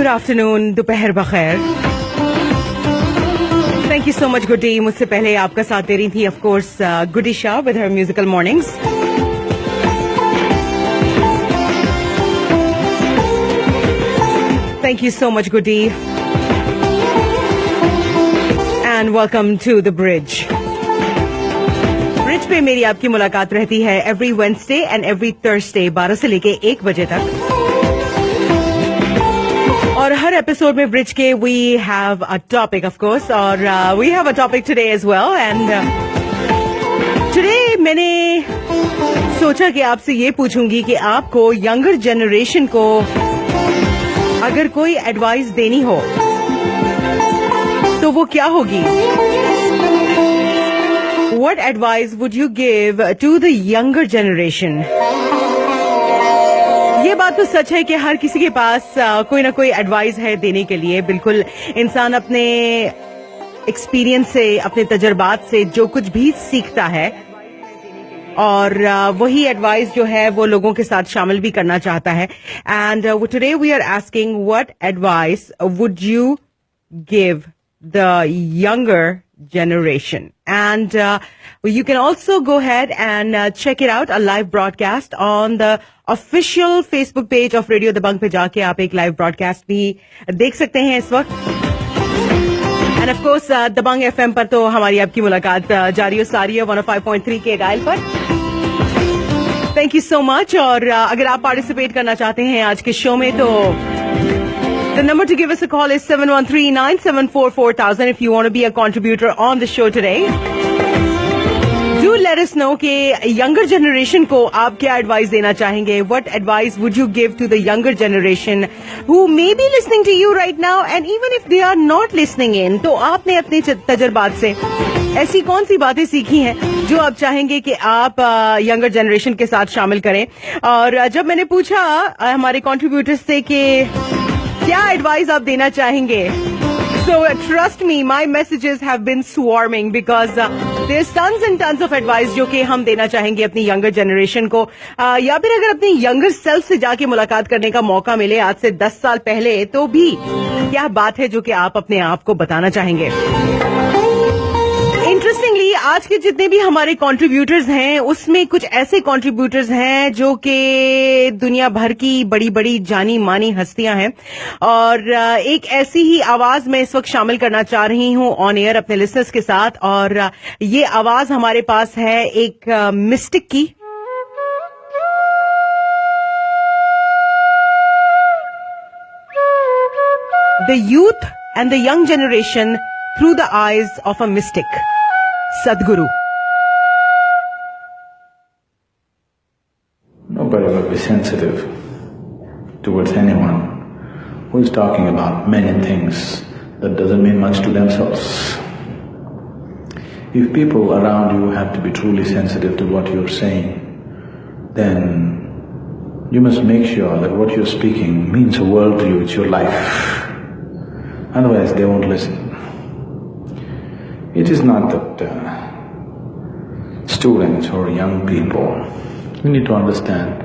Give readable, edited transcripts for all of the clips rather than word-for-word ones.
Good afternoon, दोपहर बखैर. Thank you so much, Goody. मुझसे पहले आपका साथ दे रही थी, of course, Goody Shah with her musical mornings. Thank you so much, Goody. And welcome to the Bridge. Bridge पे मेरी आपकी मुलाकात रहती है every Wednesday and every Thursday 12 से लेके 1 बजे तक. और हर एपिसोड में ब्रिज के we have a topic, of course, और we have a topic today as well. And today मैंने सोचा कि आपसे ये पूछूंगी कि आपको यंगर जनरेशन को अगर कोई एडवाइस देनी हो तो वो क्या होगी? What advice would you give to the younger generation? ये बात तो सच है कि हर किसी के पास कोई ना कोई एडवाइस है देने के लिए. बिल्कुल, इंसान अपने एक्सपीरियंस से, अपने तजर्बात से जो कुछ भी सीखता है और वही एडवाइस जो है वो लोगों के साथ शामिल भी करना चाहता है. And today we are asking what advice would you give the younger generation. And you can also go ahead and check it out, a live broadcast on the official Facebook page of Radio Dabang पे जाके आप एक live broadcast भी देख सकते हैं इस वक्त. And of course Dabang FM पर तो हमारी आपकी मुलाकात जारी और सारी है 105.3 के डायल पर. Thank you so much. और अगर आप पार्टिसिपेट करना चाहते हैं आज के शो में तो the number to give us a call is 713-974-4000 if you want to be a contributor on the show today. Do let us know कि younger generation को आप क्या advice देना चाहेंगे? What advice would you give to the younger generation who may be listening to you right now, and even if they are not listening in, तो आपने अपने तजर्बात से ऐसी कौन सी बातें सीखी हैं जो आप चाहेंगे कि आप younger generation के साथ शामिल करें? और जब मैंने पूछा हमारे contributors से कि क्या एडवाइस आप देना चाहेंगे, so trust me, my messages have been swarming because there's tons and tons of advice जो कि हम देना चाहेंगे अपनी younger generation को, या फिर अगर अपनी younger self से जाके मुलाकात करने का मौका मिले आज से 10 साल पहले, तो भी क्या बात है जो कि आप अपने आप को बताना चाहेंगे. इंटरेस्टिंगली आज के जितने भी हमारे कंट्रीब्यूटर्स हैं उसमें कुछ ऐसे कंट्रीब्यूटर्स हैं जो कि दुनिया भर की बड़ी बड़ी जानी मानी हस्तियां हैं, और एक ऐसी ही आवाज मैं इस वक्त शामिल करना चाह रही हूं ऑन एयर अपने लिसनर्स के साथ. और ये आवाज हमारे पास है एक मिस्टिक की. The youth and the young generation through the eyes of a mistake, Sadhguru. Nobody will be sensitive towards anyone who is talking about many things that doesn't mean much to themselves. If people around you have to be truly sensitive to what you're saying, then you must make sure that what you're speaking means a world to you, it's your life. Otherwise they won't listen. It is not that students or young people, you need to understand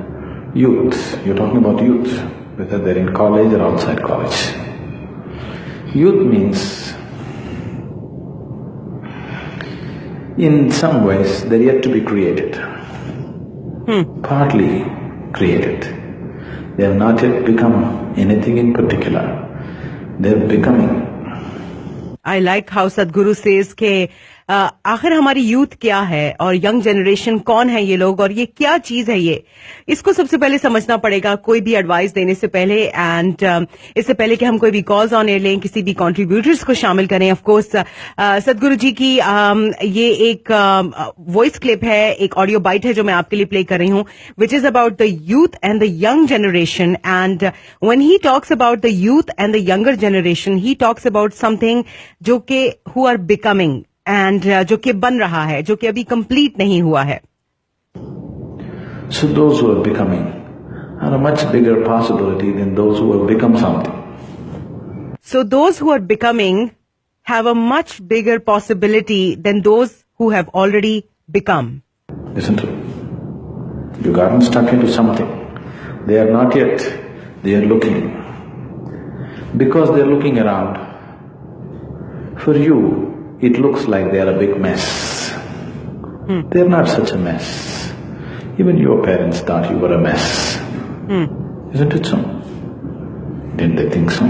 youth. You're talking about youth, whether they're in college or outside college. Youth means, in some ways, they're yet to be created. Partly created. They have not yet become anything in particular. They're becoming. I like how Sadhguru says के आखिर हमारी youth क्या है और young generation कौन है ये लोग और ये क्या चीज है ये, इसको सबसे पहले समझना पड़ेगा कोई भी एडवाइस देने से पहले. एंड इससे पहले कि हम कोई भी कॉल्स ऑन एयर लें, किसी भी कंट्रीब्यूटर्स को शामिल करें, ऑफ कोर्स सदगुरु जी की ये एक वॉइस क्लिप है, एक ऑडियो बाइट है जो मैं आपके लिए प्ले कर रही हूँ, which is about the youth and the young generation. And when he talks about the youth and the younger generation, he talks about something जो कि हु आर बिकमिंग, एंड जो कि बन रहा है, जो कि अभी कंप्लीट नहीं हुआ है. So those who are becoming are a much bigger possibility than those who have become something. So those who are becoming have a much bigger possibility than those who have already become. Listen to me. You've gotten stuck into something. They are not yet. They are looking. because they're looking around. For you, it looks like they're a big mess. They're not such a mess. Even your parents thought you were a mess. Isn't it so? Didn't they think so?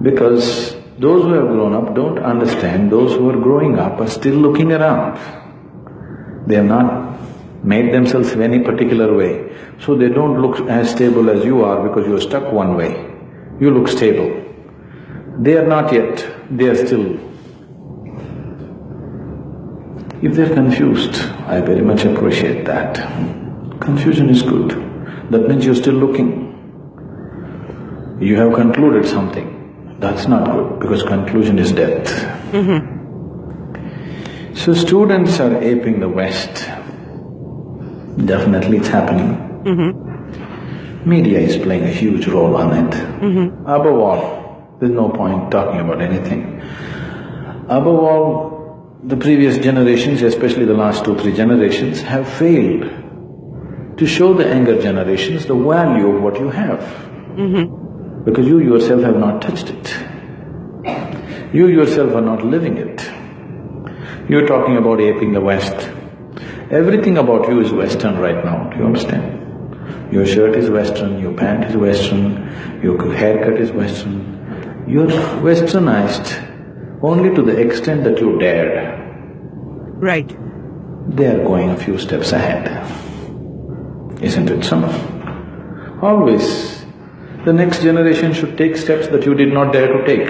Because those who have grown up don't understand, those who are growing up are still looking around. They have not made themselves in any particular way, so they don't look as stable as you are because you're stuck one way. You look stable. They are not yet, they are still. If they're confused, I very much appreciate that. Confusion is good. That means you're still looking. You have concluded something. That's not good, because conclusion is death. So students are aping the West. Definitely it's happening. Media is playing a huge role on it. Above all, there's no point talking about anything. Above all, the previous generations, especially the last 2-3 generations, have failed to show the younger generations the value of what you have. Because you yourself have not touched it. You yourself are not living it. You're talking about aping the West. Everything about you is Western right now, do you understand? Your shirt is Western, your pant is Western, your haircut is Western. You're Westernized only to the extent that you dared. Right. They are going a few steps ahead. Isn't it so? Always, the next generation should take steps that you did not dare to take.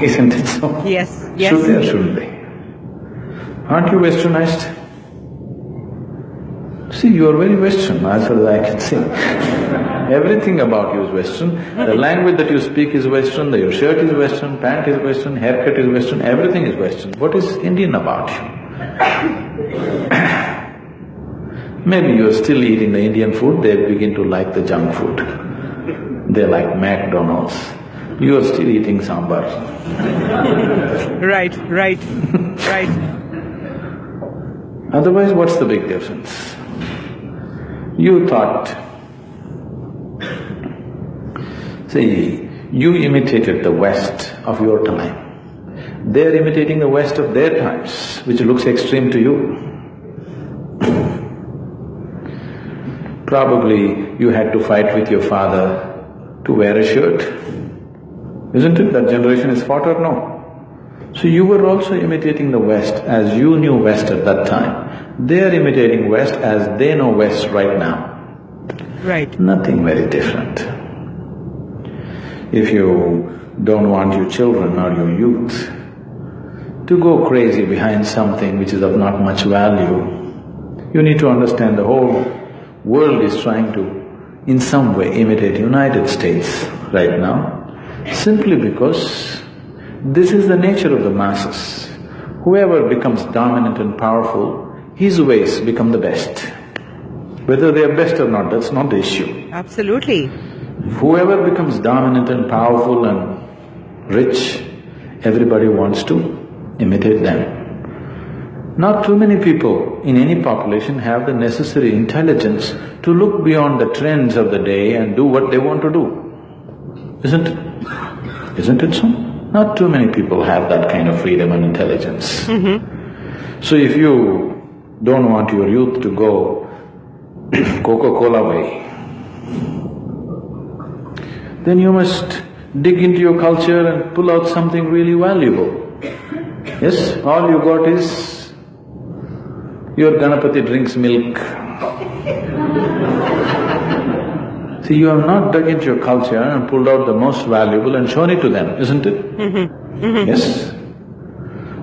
Isn't it so? Yes, yes. Should they or shouldn't they? Aren't you Westernized? See, you are very Western, as far as I can see. Everything about you is Western. The language that you speak is Western, your shirt is Western, pant is Western, haircut is Western, everything is Western. What is Indian about you? Maybe you are still eating the Indian food, they begin to like the junk food. They like McDonald's. You are still eating sambar. Right, right, right. Otherwise, what's the big difference? You thought… See, you imitated the West of your time. They're imitating the West of their times, which looks extreme to you. Probably you had to fight with your father to wear a shirt. Isn't it? That generation is fought or no? So you were also imitating the West as you knew West at that time. They are imitating West as they know West right now. Right. Nothing very different. If you don't want your children or your youth to go crazy behind something which is of not much value, you need to understand the whole world is trying to, in some way, imitate United States right now, simply because this is the nature of the masses. Whoever becomes dominant and powerful, his ways become the best. Whether they are best or not, that's not the issue. Absolutely. Whoever becomes dominant and powerful and rich, everybody wants to imitate them. Not too many people in any population have the necessary intelligence to look beyond the trends of the day and do what they want to do. Isn't it? Isn't it so? Not too many people have that kind of freedom and intelligence. So if you don't want your youth to go Coca-Cola way, then you must dig into your culture and pull out something really valuable. Yes, all you got is your Ganapati drinks milk. See, you have not dug into your culture and pulled out the most valuable and shown it to them, isn't it? Yes?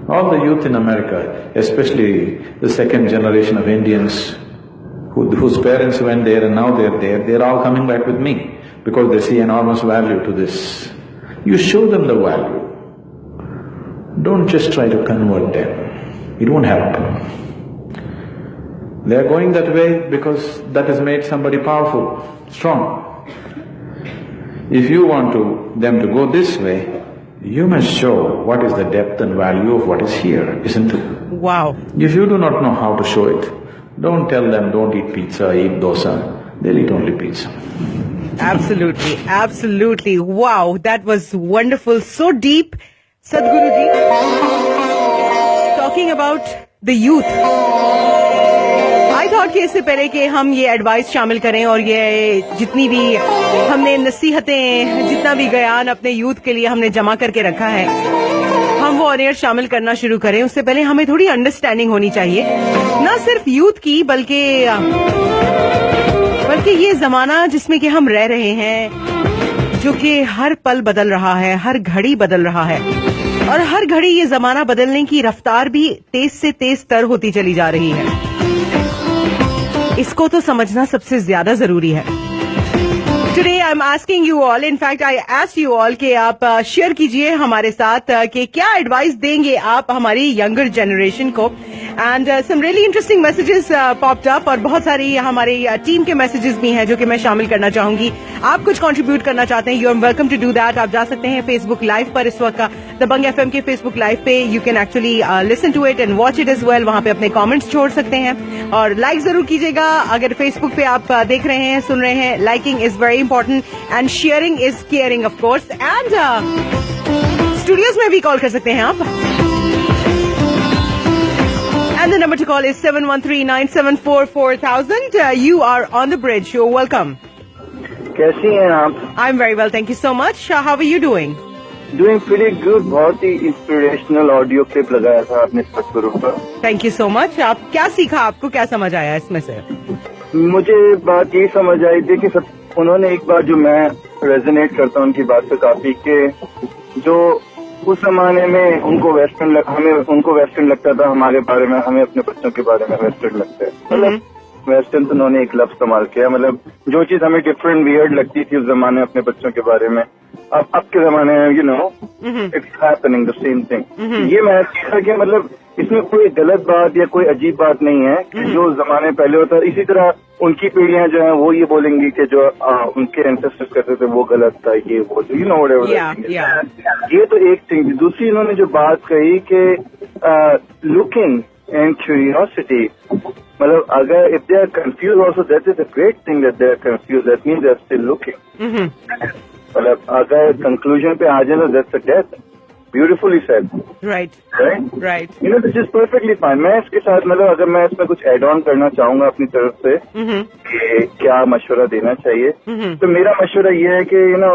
All the youth in America, especially the second generation of Indians whose parents went there and now they're there, they're all coming back with me because they see enormous value to this. You show them the value. Don't just try to convert them. It won't help. They are going that way because that has made somebody powerful, strong. If you want them to go this way, you must show what is the depth and value of what is here, isn't it? Wow. If you do not know how to show it, don't tell them don't eat pizza, eat dosa. They'll eat only pizza. Absolutely, absolutely. Wow, that was wonderful. So deep, Sadhguru ji. Talking about the youth. I thought कि इससे पहले कि हम ये advice शामिल करें और ये जितनी भी हमने नसीहतें, जितना भी बयान अपने यूथ के लिए हमने जमा करके रखा है, हम वो ऑन एयर शामिल करना शुरू करें, उससे पहले हमें थोड़ी अंडरस्टैंडिंग होनी चाहिए, ना सिर्फ यूथ की बल्कि ये जमाना जिसमें कि हम रह रहे हैं, जो कि हर पल बदल रहा है, हर घड़ी बदल रहा है, और हर घड़ी ये जमाना बदलने की रफ्तार भी तेज से तेज तर होती चली जा रही है। इसको तो समझना सबसे ज्यादा जरूरी है। Today I'm asking you all, in fact I asked you all कि आप शेयर कीजिए हमारे साथ कि क्या एडवाइस देंगे आप हमारी यंगर जनरेशन को, and some really interesting messages popped up, और बहुत सारी हमारी टीम के मैसेजेस भी हैं जो कि मैं शामिल करना चाहूंगी। आप कुछ कंट्रीब्यूट करना चाहते हैं, you are welcome to do that. आप जा सकते हैं फेसबुक लाइव पर, इस वक्त का दबंग एफएम के फेसबुक लाइव पे you can actually listen to it and watch it as well. वहां पे अपने कमेंट्स छोड़ सकते हैं और लाइक जरूर कीजिएगा। अगर फेसबुक पे आप देख रहे हैं, सुन रहे हैं, liking is very important and sharing is caring of course. And studios में भी कॉल कर सकते हैं आप, and the number to call is 713-974-4000. You are on the bridge. You're welcome. कैसी हैं आप? I'm very well, thank you so much. Shah, how are you doing? Doing pretty good. बहुत ही इंस्पिरेशनल ऑडियो क्लिप लगाया था आपने सदगुरु पर। Thank you so much. आप क्या सीखा, आपको क्या समझ आया इसमें से? मुझे बात ये समझ आई थी कि उन्होंने एक बात जो मैं रेजोनेट करता हूँ उनकी बात से काफी, कि जो उस जमाने में उनको वेस्टर्न लगता था हमारे बारे में, हमें अपने बच्चों के बारे में वेस्टर्न लगता है। मतलब वेस्टर्न तो उन्होंने एक लफ्ज इस्तेमाल किया, मतलब जो चीज हमें डिफरेंट वियर्ड लगती थी उस जमाने में अपने बच्चों के बारे में, अब के जमाने में you know it's happening the same thing. ये मैं सीखा कि मतलब इसमें कोई गलत बात या कोई अजीब बात नहीं है कि जो जमाने पहले होता है, इसी तरह उनकी पीढ़ियां जो है वो ये बोलेंगी कि जो उनके एंसेस्टर्स करते थे वो गलत था, ये वो यू नो व्हाटएवर। ये तो एक थिंग। दूसरी इन्होंने जो बात कही कि लुकिंग एंड क्यूरियोसिटी, मतलब अगर if they are confuse also that is a great thing that they are confuse, that means they are still looking. मतलब अगर कंक्लूजन पे आ जाए तो that's a death. Beautifully said. Right. You know this is perfectly fine. मैं इसके साथ मतलब अगर मैं इसमें कुछ एड ऑन करना चाहूंगा अपनी तरफ से कि क्या मशवरा देना चाहिए, तो मेरा मशवरा ये है कि यू नो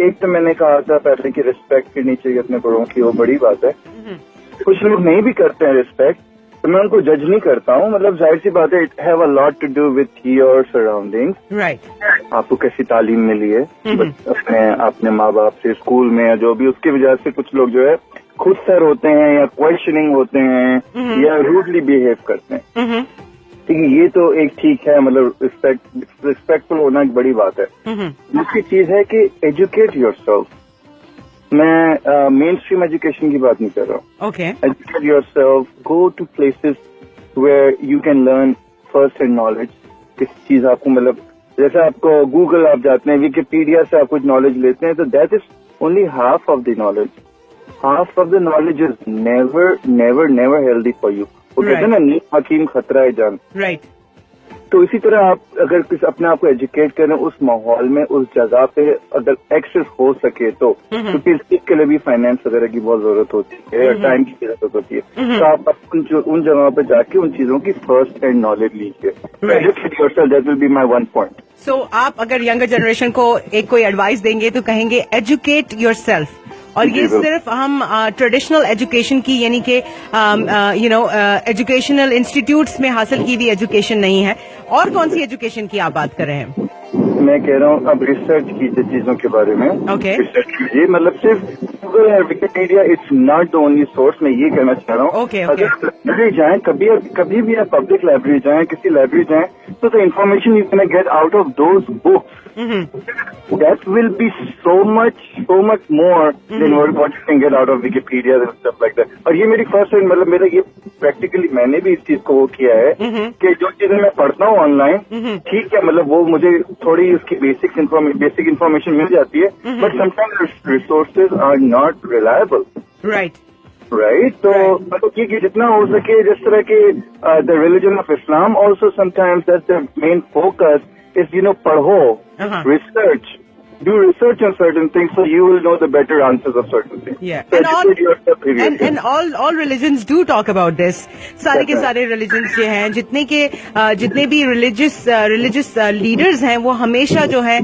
एक तो मैंने कहा था पहले कि रिस्पेक्ट करनी चाहिए अपने बड़ों की, वो बड़ी बात है। कुछ लोग नहीं भी करते हैं रिस्पेक्ट, तो मैं उनको जज नहीं करता हूँ। मतलब जाहिर सी बात है, it have a lot to do with your surroundings. Right. आपको कैसी तालीम मिली है अपने माँ बाप से, स्कूल में या जो भी, उसकी वजह से कुछ लोग जो है खुद सर होते हैं या क्वेश्चनिंग होते हैं या रूडली बिहेव करते हैं। ठीक है, ये तो एक ठीक है, मतलब रिस्पेक्टफुल होना एक बड़ी बात है। दूसरी चीज है कि एजुकेट योरसेल्फ। मैं मेन स्ट्रीम एजुकेशन की बात नहीं कर रहा हूँ। Okay. Educate yourself, go to places where you can learn first hand knowledge. किसी चीज आपको मतलब जैसे आपको गूगल आप जाते हैं, विकिपीडिया से आप कुछ नॉलेज लेते हैं, तो that is only half of the knowledge. Half of the knowledge is never never never healthy for you. वो कहते हैं ना, नीम हकीम खतरा है जान। राइट। तो इसी तरह आप अगर अपने आप को एजुकेट करें उस माहौल में, उस जगह पे अगर एक्सेस हो सके तो, क्योंकि इसके लिए भी फाइनेंस वगैरह की बहुत जरूरत होती है, टाइम की जरूरत होती है, तो आप उन जगहों पे जाके उन चीजों की फर्स्ट हैंड नॉलेज लीजिए। Educate yourself, that will be my one point. So आप अगर यंगर जनरेशन को एक कोई एडवाइस देंगे तो कहेंगे एजुकेट योरसेल्फ, और ये सिर्फ हम ट्रेडिशनल एजुकेशन की यानी कि यू नो एजुकेशनल इंस्टीट्यूट्स में हासिल की हुई एजुकेशन नहीं है, और कौन सी एजुकेशन की आप बात कर रहे हैं? मैं कह रहा हूँ अब रिसर्च कीजिए चीजों के बारे में। ओके। रिसर्च कीजिए, मतलब सिर्फ गूगल और Wikipedia it's not the only source. मैं ये कहना चाह रहा हूँ। ओके। अगर लाइब्रेरी जाएं, कभी भी आप पब्लिक लाइब्रेरी जाएं, किसी लाइब्रेरी जाएं, तो the information you can get out of those books, that will be so much more than what you can get out of Wikipedia and stuff like that. और ये मेरी फर्स्ट टाइम, मतलब मेरा ये प्रैक्टिकली मैंने भी इस चीज को वो किया है कि जो चीजें मैं पढ़ता हूँ ऑनलाइन, ठीक है, मतलब वो मुझे थोड़ी उसकी बेसिक इन्फॉर्मेशन मिल जाती है, but sometimes resources are not reliable. Right. तो मतलब ये कि जितना हो सके, जिस तरह के the religion of Islam also sometimes that's the main focus is, पढ़ो, research. Do research on certain things so you will know the better answers of certain things. Yeah. So educate yourself previously. And all religions do talk about this. सारे के सारे religions जो हैं, जितने भी religious leaders हैं, वो हमेशा जो है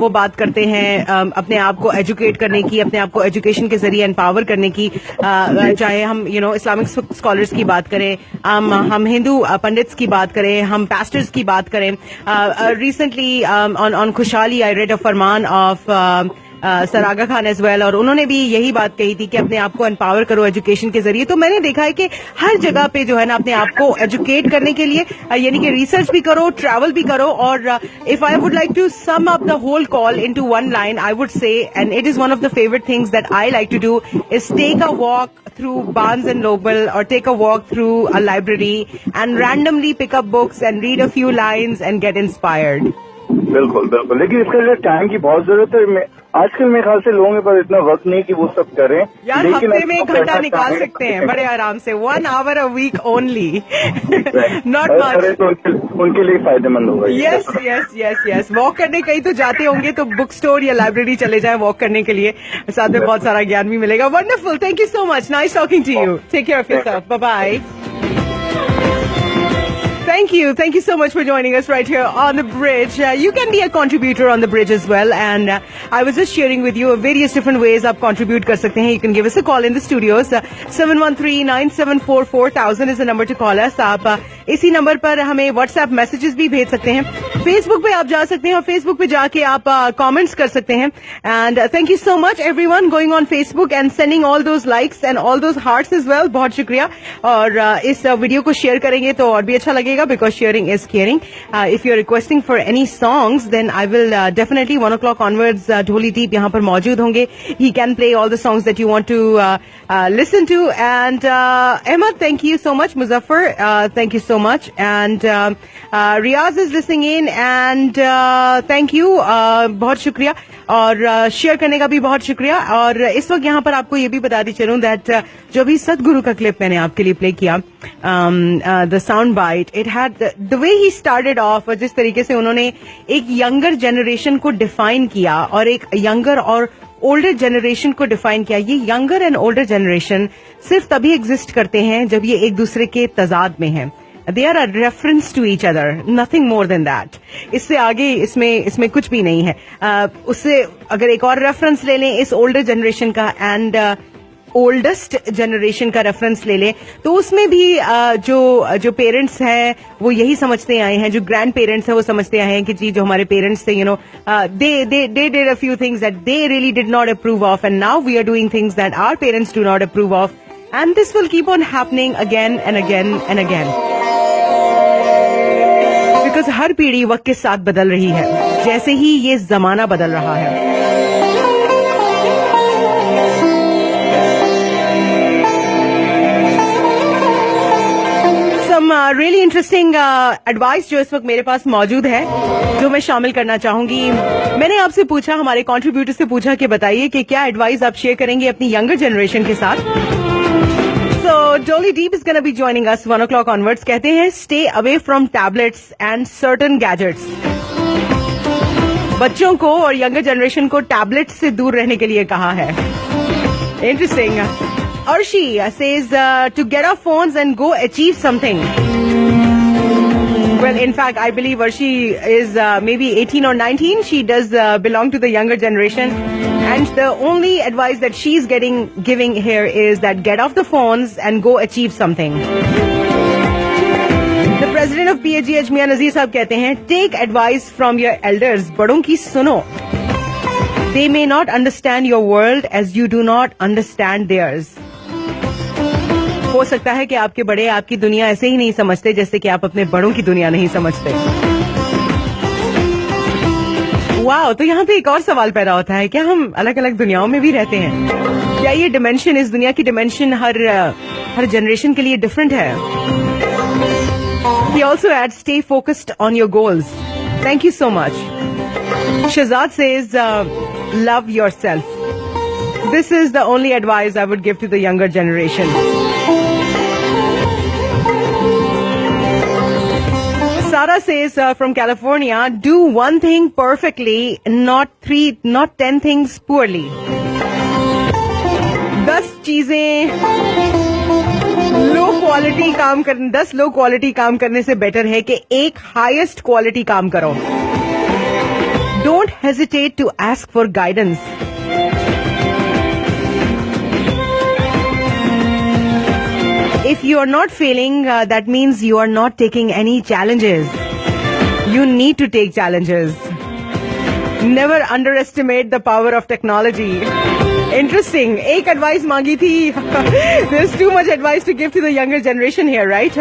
वो बात करते हैं अपने आप को educate करने की, अपने आप को education के जरिए empower करने की, चाहे हम Islamic scholars की बात करें, हम हिंदू पंडित्स की बात करें, हम pastors की बात करें. Recently on खुशहाली I read a फरमान of sir Aga Khan as well, और उन्होंने भी यही बात कही थी कि अपने आप को एम्पावर करो एजुकेशन के जरिए. तो मैंने देखा है कि हर जगह पे जो है ना अपने आप को एजुकेट करने के लिए यानी कि रिसर्च भी करो, ट्रैवल भी करो. और if I would like to sum up the whole call into one line, I would say, and it is one of the favourite things that I like to do, is take a walk through Barnes and Noble or take a walk through a library and randomly pick up books and read a few lines and get inspired. बिल्कुल बिल्कुल, लेकिन इसके लिए time की बहुत जरूरत है. आजकल मेरे ख्याल से लोगों के पास इतना वक्त नहीं कि वो सब करें. यार हफ्ते में 1 घंटा निकाल सकते हैं बड़े आराम से. 1 hour a week only. Not much. तो उनके लिए फायदेमंद होगा. Yes. वॉक करने कहीं तो जाते होंगे तो बुक स्टोर या लाइब्रेरी चले जाएं वॉक करने के लिए, साथ में बहुत सारा ज्ञान भी मिलेगा. Wonderful, thank you so much, nice talking to you. Take care of yourself, bye bye. Thank you so much for joining us right here on the bridge. You can be a contributor on the bridge as well, and I was just sharing with you various different ways आप contribute कर सकते हैं. You can give us a call in the studios. 713-974-4000 is the number to call us. आप इसी number पर हमें WhatsApp messages भी भेज सकते हैं. Facebook पे आप जा सकते हैं और Facebook पे जाके आप comments कर सकते हैं. And thank you so much everyone going on Facebook and sending all those likes and all those hearts as well. बहुत शुक्रिया. और इस वीडियो को शेयर करेंगे तो और भी अच्छा लगेगा, because sharing is caring. If you're requesting for any songs, then I will definitely 1 o'clock onwards, Dholi Deep यहाँ पर मौजूद होंगे. He can play all the songs that you want to listen to. And Emma, thank you so much. Muzaffar, thank you so much. And Riaz is listening in, and thank you. बहुत शुक्रिया, और share करने का भी बहुत शुक्रिया. और इस वक्त यहाँ पर आपको ये भी बताती चलूं दैट जो भी सदगुरु का क्लिप मैंने आपके लिए प्ले किया, the sound bite, it had the way he started off, जिस तरीके से उन्होंने एक यंगर जनरेशन को डिफाइन किया और एक यंगर और ओल्डर जनरेशन को डिफाइन किया. ये यंगर एंड ओल्डर जनरेशन सिर्फ तभी एग्जिस्ट करते हैं जब ये एक दूसरे के तजाद में हैं. They are a reference to each other, nothing more than that. इससे आगे इसमें कुछ भी नहीं है. उससे अगर एक और रेफरेंस ले लें इस ओल्डर जनरेशन का एंड ओल्डेस्ट जनरेशन का रेफरेंस ले लें, तो उसमें भी जो पेरेंट्स हैं वो यही समझते आए हैं, जो ग्रैंड पेरेंट्स हैं वो समझते आए हैं कि जी जो हमारे पेरेंट्स थे, they did a few things that they really did not approve of, and now we are doing things that our parents do not approve of, and this will keep on happening again and again and again. Because हर पीढ़ी वक्त के साथ बदल रही है, जैसे ही ये जमाना बदल रहा है. रियली इंटरेस्टिंग एडवाइस जो इस वक्त मेरे पास मौजूद है, जो मैं शामिल करना चाहूंगी. मैंने आपसे पूछा, हमारे कंट्रीब्यूटर से पूछा कि बताइए कि क्या एडवाइस आप शेयर करेंगे अपनी यंगर जनरेशन के साथ. सो डोली deep is gonna be joining us 1 o'clock onwards. कहते हैं stay away from tablets and certain gadgets. बच्चों को और यंगर जनरेशन को टैबलेट से दूर रहने के लिए कहा है. Interesting. Arshi says to get off phones and go achieve something. Well, in fact, I believe Arshi is maybe 18 or 19. She does belong to the younger generation. And the only advice that she's giving here is that get off the phones and go achieve something. The president of PAG Ajmiya Nazir साहब कहते हैं, take advice from your elders. बड़ों की सुनो. They may not understand your world as you do not understand theirs. हो सकता है कि आपके बड़े आपकी दुनिया ऐसे ही नहीं समझते जैसे कि आप अपने बड़ों की दुनिया नहीं समझते. वाह, तो यहाँ पे एक और सवाल पैदा होता है, क्या हम अलग अलग दुनियाओं में भी रहते हैं? क्या ये डिमेंशन, इस दुनिया की डिमेंशन हर जनरेशन के लिए डिफरेंट है? He also adds, stay focused on your goals. Thank you so much. Shahzad says, love yourself. This is the only advice I would give to the younger generation. Sara says from California, do one thing perfectly, not 10 things poorly. 10 चीजें low quality काम करने से better है कि एक highest quality काम करो. Don't hesitate to ask for guidance. If you are not failing, that means you are not taking any challenges. You need to take challenges. Never underestimate the power of technology. Interesting. एक advice मांगी थी. There's too much advice to give to the younger generation here, right?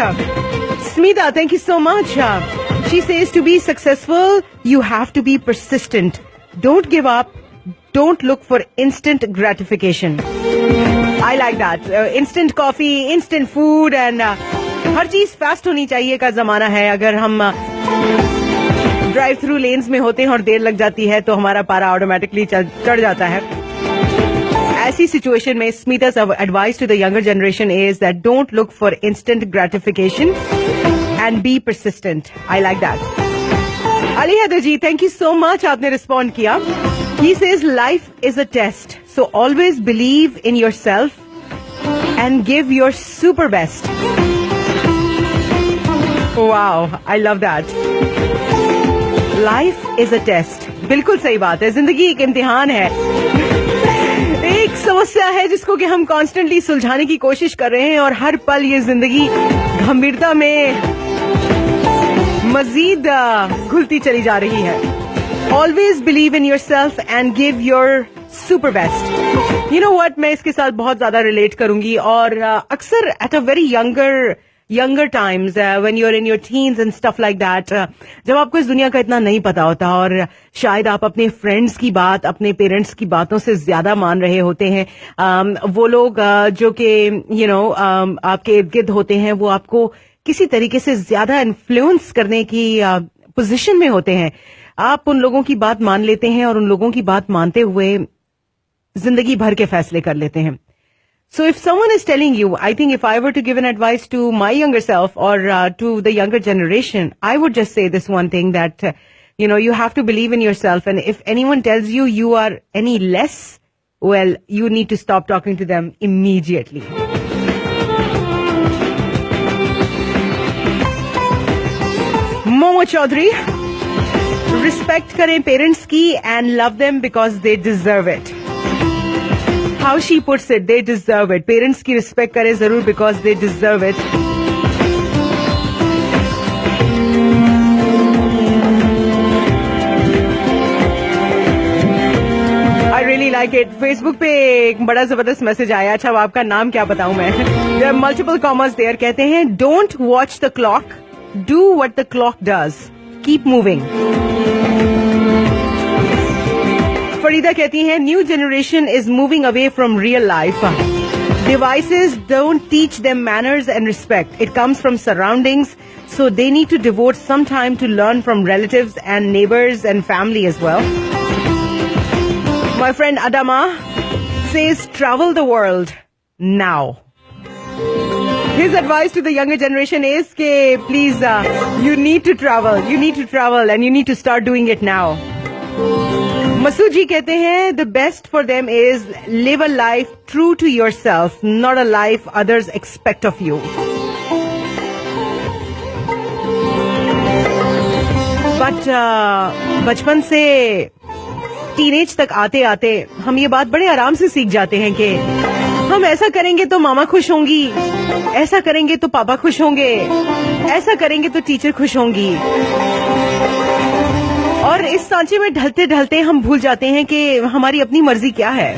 Smita, thank you so much. She says to be successful, you have to be persistent. Don't give up. Don't look for instant gratification. I like that. Instant coffee, instant food and हर चीज fast होनी चाहिए का जमाना है. अगर हम drive through lens में होते हैं और देर लग जाती है तो हमारा पारा ऑटोमेटिकली चढ़ जाता है. ऐसी सिचुएशन में स्मिता's advice to the younger generation is that don't look for instant gratification and be persistent. I like that. Ali Haider ji, thank you so much. आपने रिस्पॉन्ड किया. He says life is a test, so always believe in yourself and give your super best. Wow, I love that. Life is a test. बिल्कुल सही बात है. जिंदगी एक इम्तिहान है, एक समस्या है जिसको कि हम कॉन्स्टेंटली सुलझाने की कोशिश कर रहे हैं और हर पल ये जिंदगी गंभीरता में मजीद घुलती चली जा रही है. Always believe in yourself and give your super best. You know what? मैं इसके साथ बहुत ज्यादा रिलेट करूंगी और अक्सर at a very younger times when you're in your teens and stuff like that, जब आपको इस दुनिया का इतना नहीं पता होता और शायद आप अपने फ्रेंड्स की बात अपने पेरेंट्स की बातों से ज्यादा मान रहे होते हैं. वो लोग जो कि आपके इर्द गिर्द होते हैं वो आपको किसी तरीके से ज्यादा इन्फ्लुएंस करने की पोजीशन में होते हैं. आप उन लोगों की बात मान लेते हैं और उन लोगों की बात मानते हुए जिंदगी भर के फैसले कर लेते हैं. So if someone is telling you, I think if I were to give an advice to my younger self or to the younger generation, I would just say this one thing that, you have to believe in yourself. And if anyone tells you you are any less, well, you need to stop talking to them immediately. Momo Chaudhary, respect करें parents की and love them because they deserve it. How she puts it, they deserve it. Parents की respect करें जरूर because they deserve it. I really like it. Facebook पे एक बड़ा जबरदस्त message आया. अच्छा, अब आपका नाम क्या बताऊं मैं? There are multiple commas there. कहते हैं don't watch the clock, do what the clock does. Keep moving. Farida कहती हैं new generation is moving away from real life. Devices don't teach them manners and respect. It comes from surroundings, so they need to devote some time to learn from relatives and neighbors and family as well. My friend Adama says travel the world now. His advice to the younger generation is ke please you need to travel and you need to start doing it now. Masood ji कहते हैं the best for them is live a life true to yourself, not a life others expect of you. But बचपन से teenage तक आते आते हम ये बात बड़े आराम से सीख जाते हैं कि हम ऐसा करेंगे तो मामा खुश होंगी, ऐसा करेंगे तो पापा खुश होंगे, ऐसा करेंगे तो टीचर खुश होंगी. और इस सांचे में ढलते ढलते हम भूल जाते हैं कि हमारी अपनी मर्जी क्या है.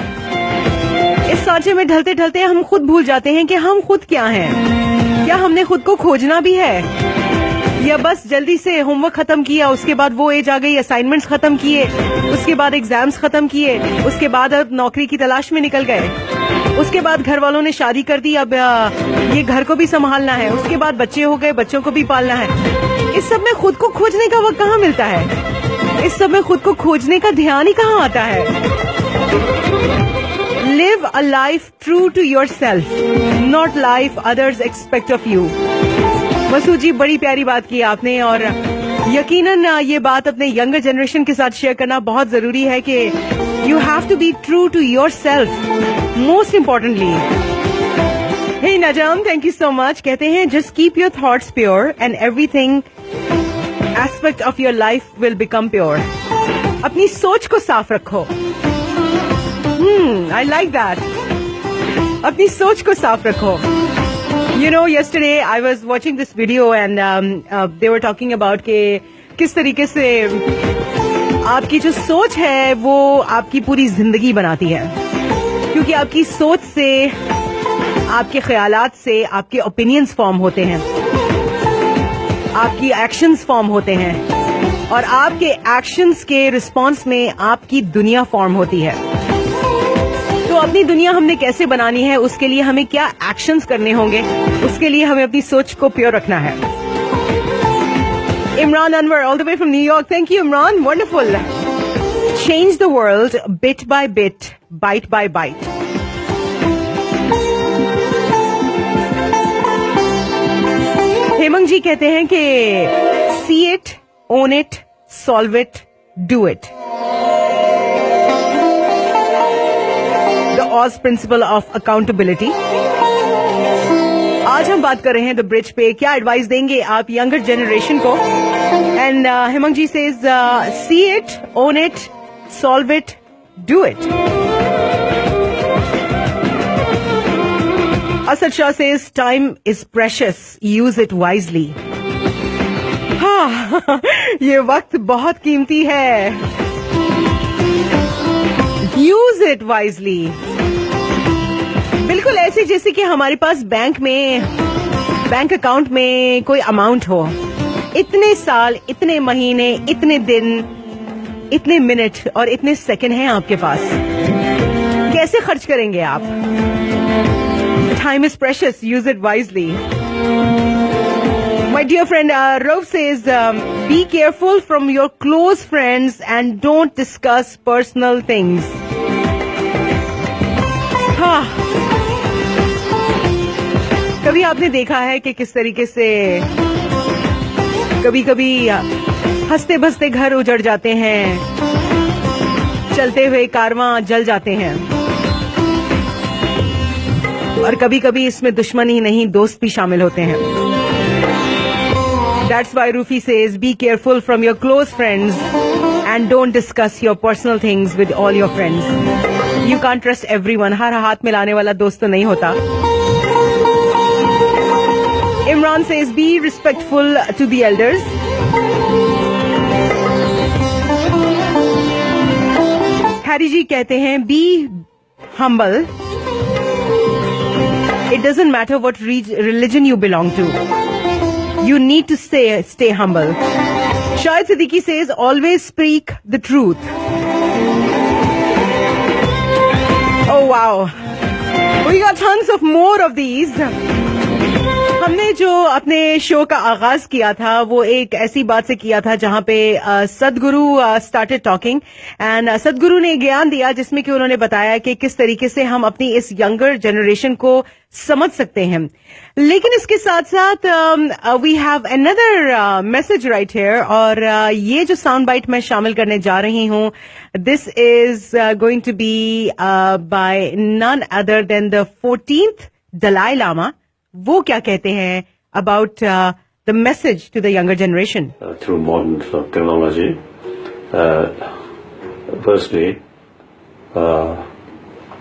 इस सांचे में ढलते ढलते हम खुद भूल जाते हैं कि हम खुद क्या हैं. क्या हमने खुद को खोजना भी है या बस जल्दी से होमवर्क खत्म किया, उसके बाद वो एज आ गई असाइनमेंट्स खत्म किए, उसके बाद एग्जाम्स खत्म किए, उसके बाद अब नौकरी की तलाश में निकल गए, उसके बाद घर वालों ने शादी कर दी, अब ये घर को भी संभालना है, उसके बाद बच्चे हो गए, बच्चों को भी पालना है. इस सब में खुद को खोजने का वक्त कहाँ मिलता है? इस सब में खुद को खोजने का ध्यान ही कहाँ आता है? Live a life true to yourself, not life others expect of you. Masood जी, बड़ी प्यारी बात की आपने और यकीनन ये बात अपने यंगर जनरेशन के साथ शेयर करना बहुत जरूरी है कि you have to be true to your self, most importantly. Hey Najam, thank you so much. कहते हैं just keep your thoughts pure and everything aspect of your life will become pure. अपनी सोच को साफ रखो. I like that. अपनी सोच को साफ रखो. You know, yesterday I was watching this video and they were talking about कि किस तरीके से आपकी जो सोच है वो आपकी पूरी जिंदगी बनाती है. क्योंकि आपकी सोच से, आपके ख्यालात से आपके ओपिनियंस फॉर्म होते हैं, आपकी एक्शंस फॉर्म होते हैं और आपके एक्शंस के रिस्पॉन्स में आपकी दुनिया फॉर्म होती है. तो अपनी दुनिया हमने कैसे बनानी है, उसके लिए हमें क्या एक्शंस करने होंगे, उसके लिए हमें अपनी सोच को प्योर रखना है. Imran Anwar all the way from New York. Thank you Imran, wonderful. Change the world bit by bit, byte by byte. Hemang ji कहते हैं कि see it, own it, solve it, do it. As principle of accountability. आज हम बात कर रहे हैं द ब्रिज पे. क्या एडवाइस देंगे आप यंगर जनरेशन को? And Hemang ji says see it, own it, solve it, do it. Asad Shah says time is precious, use it wisely. हाँ, ये वक्त बहुत कीमती है. Use it wisely. बिल्कुल ऐसे जैसे कि हमारे पास बैंक अकाउंट में कोई अमाउंट हो. इतने साल, इतने महीने, इतने दिन, इतने मिनट और इतने सेकंड हैं आपके पास. कैसे खर्च करेंगे आप? Time is precious, use it wisely. My dear friend, Rav says, be careful from your close friends and don't discuss personal things. हाँ, कभी आपने देखा है कि किस तरीके से कभी कभी हंसते बसते घर उजड़ जाते हैं, चलते हुए कारवां जल जाते हैं, और कभी कभी इसमें दुश्मन ही नहीं दोस्त भी शामिल होते हैं. That's why Rufi says, be careful from your close friends and don't discuss your personal things with all your friends. You can't trust everyone. हर हाथ मिलाने वाला दोस्त तो नहीं होता. Imran says, be respectful to the elders. Harry ji कहते हैं, be humble. It doesn't matter what religion you belong to. You need to stay humble. Shahid Siddiqui says, always speak the truth. Oh wow. We got tons of more of these. हमने जो अपने show का आगाज किया था वो एक ऐसी बात से किया था जहां पे सदगुरु स्टार्टेड टॉकिंग एंड सदगुरु ने ज्ञान दिया जिसमें कि उन्होंने बताया कि किस तरीके से हम अपनी इस यंगर जनरेशन को समझ सकते हैं. लेकिन इसके साथ साथ we have another message right here और ये जो साउंड बाइट मैं शामिल करने जा रही हूँ, this is going to be by none other than the 14th Dalai Lama. वो क्या कहते हैं about the message to the younger generation through modern technology. Firstly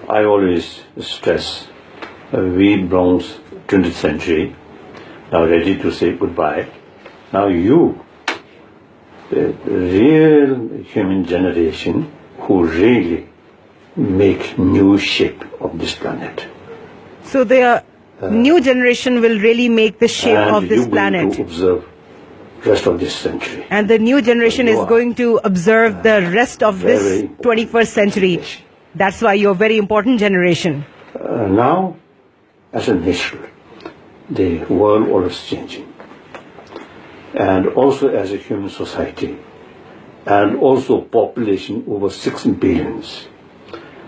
I always stress we belongs 20th century, now ready to say goodbye. Now you, the real human generation who really make new shape of this planet. So the new generation will really make the shape of this planet. And you going to observe rest of this century. And the new generation is going to observe the rest of this 21st century. That's why you're a very important generation. Now, as a nation, the world world is changing. And also as a human society. And also population over 6 billion.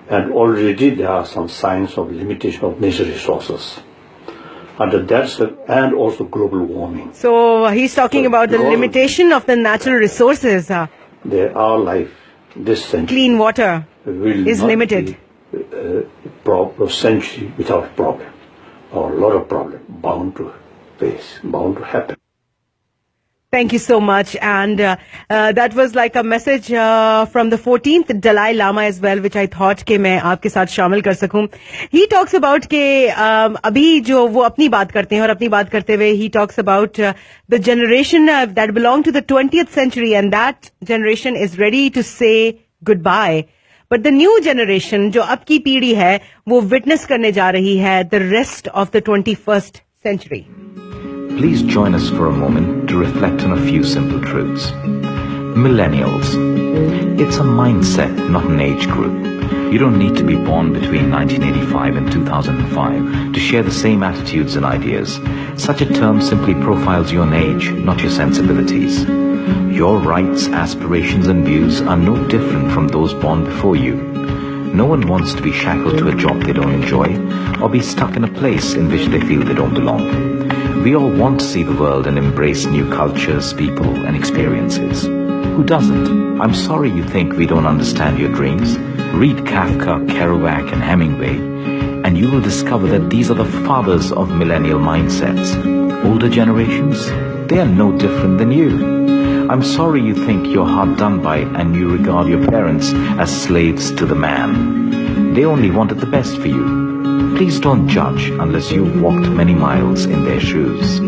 And already there are some signs of limitation of natural resources. and also global warming. So he's talking about the limitation of the natural resources. Our life this century Clean water is limited. A century without problem, or a lot of problem bound to face, bound to happen. Thank you so much. And that was like a message from the 14th Dalai Lama as well, which I thought कि मैं आपके साथ शामिल कर सकूं. He talks about कि अभी जो वो अपनी बात करते हैं और अपनी बात करते हुए he talks about the generation that belong to the 20th century and that generation is ready to say goodbye. But the new generation जो अब की पीढ़ी है वो witness करने जा रही है the rest of the 21st century. Please join us for a moment to reflect on a few simple truths. Millennials. It's a mindset, not an age group. You don't need to be born between 1985 and 2005 to share the same attitudes and ideas. Such a term simply profiles your age, not your sensibilities. Your rights, aspirations and views are no different from those born before you. No one wants to be shackled to a job they don't enjoy or be stuck in a place in which they feel they don't belong. We all want to see the world and embrace new cultures, people and experiences. Who doesn't? I'm sorry you think we don't understand your dreams. Read Kafka, Kerouac and Hemingway and you will discover that these are the fathers of millennial mindsets. Older generations, they are no different than you. I'm sorry you think you're hard done by and you regard your parents as slaves to the man. They only wanted the best for you. Please don't judge unless you've walked many miles in their shoes.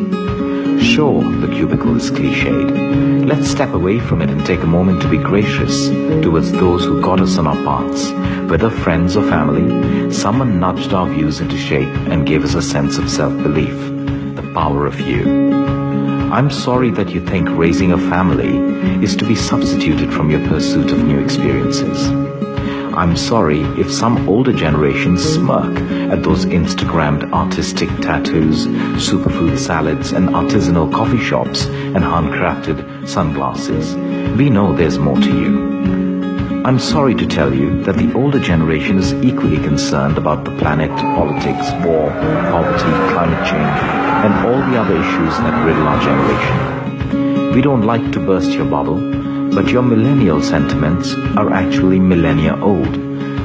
Sure, the cubicle is cliched. Let's step away from it and take a moment to be gracious towards those who got us on our paths. Whether friends or family, someone nudged our views into shape and gave us a sense of self-belief. The power of you. I'm sorry that you think raising a family is to be substituted from your pursuit of new experiences. I'm sorry if some older generations smirk at those Instagrammed artistic tattoos, superfood salads and artisanal coffee shops and handcrafted sunglasses. We know there's more to you. I'm sorry to tell you that the older generation is equally concerned about the planet, politics, war, poverty, climate change, and all the other issues that riddle our generation. We don't like to burst your bubble, but your millennial sentiments are actually millennia old.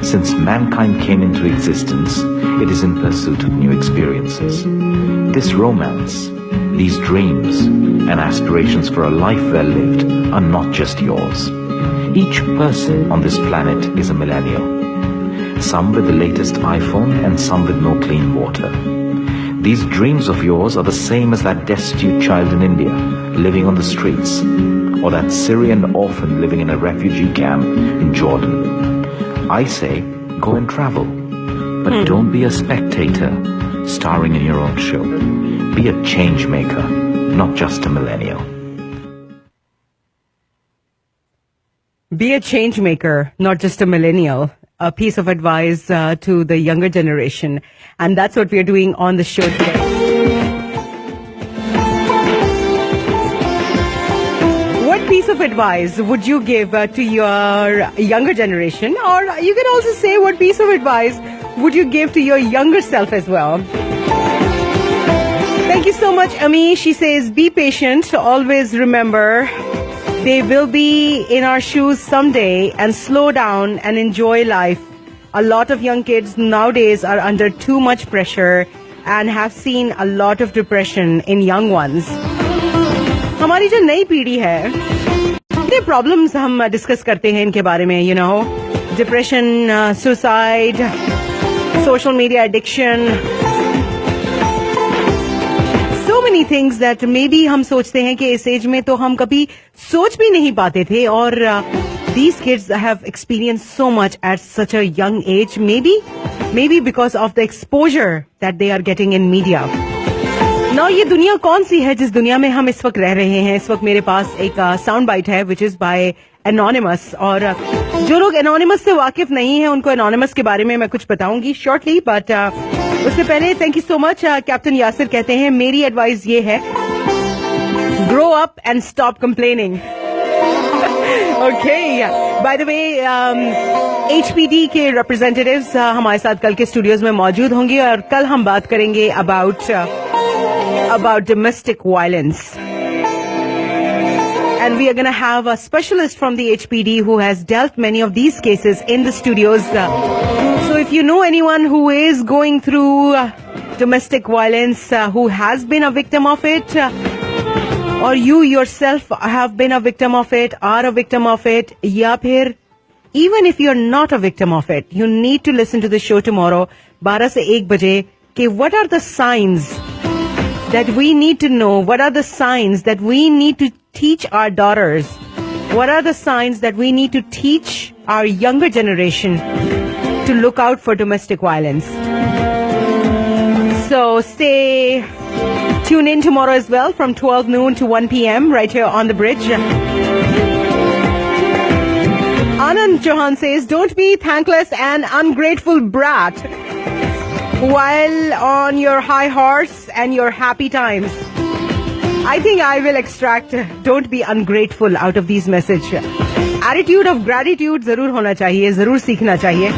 Since mankind came into existence, it is in pursuit of new experiences. This romance, these dreams, and aspirations for a life well lived are not just yours. Each person on this planet is a millennial. Some with the latest iPhone and some with no clean water. These dreams of yours are the same as that destitute child in India, living on the streets, or that Syrian orphan living in a refugee camp in Jordan. I say, go and travel, but don't be a spectator, starring in your own show. Be a change maker, not just a millennial. Be a change maker, not just a millennial. A piece of advice to the younger generation. And that's what we are doing on the show today. What piece of advice would you give to your younger generation? Or you can also say what piece of advice would you give to your younger self as well? Thank you so much, Ami. She says, be patient. Always remember, they will be in our shoes someday, and slow down and enjoy life. A lot of young kids nowadays are under too much pressure and have seen a lot of depression in young ones. हमारी जो नई पीढ़ी है, कितने problems हम discuss करते हैं इनके बारे में, depression, suicide, social media addiction, so many things that maybe हम सोचते हैं कि इस एज में तो हम कभी सोच भी नहीं पाते थे, और these kids have experienced so much at such a young age, maybe because of the exposure that they are getting in media. Now ये दुनिया कौन सी है जिस दुनिया में हम इस वक्त रह रहे हैं? इस वक्त मेरे पास एक साउंड बाइट है which is by Anonymous, और जो लोग Anonymous से वाकिफ नहीं हैं उनको Anonymous के बारे में मैं कुछ बताऊंगी shortly, but उससे पहले thank you so much. Captain Yasir कहते हैं मेरी एडवाइस ये है, grow up and stop complaining. Okay, by the way HPD के रिप्रेजेंटेटिव्स हमारे साथ कल के स्टूडियोज में मौजूद होंगे, और कल हम बात करेंगे about about domestic violence. And we are going to have a specialist from the HPD who has dealt many of these cases in the studios. So if you know anyone who is going through domestic violence, who has been a victim of it, or you yourself have been a victim of it, are a victim of it, ya phir, even if you're not a victim of it, you need to listen to the show tomorrow, 12 se 1 baje, कि what are the signs that we need to know? What are the signs that we need to teach our daughters? What are the signs that we need to teach our younger generation to look out for domestic violence? So stay tuned in tomorrow as well from 12 noon to 1 p.m. right here on the bridge. Anand Chauhan says, don't be thankless and ungrateful brat while on your high horse and your happy times. I think I will extract don't be ungrateful out of these messages. Attitude of gratitude zarur hona chahiye, zarur seekhna chahiye.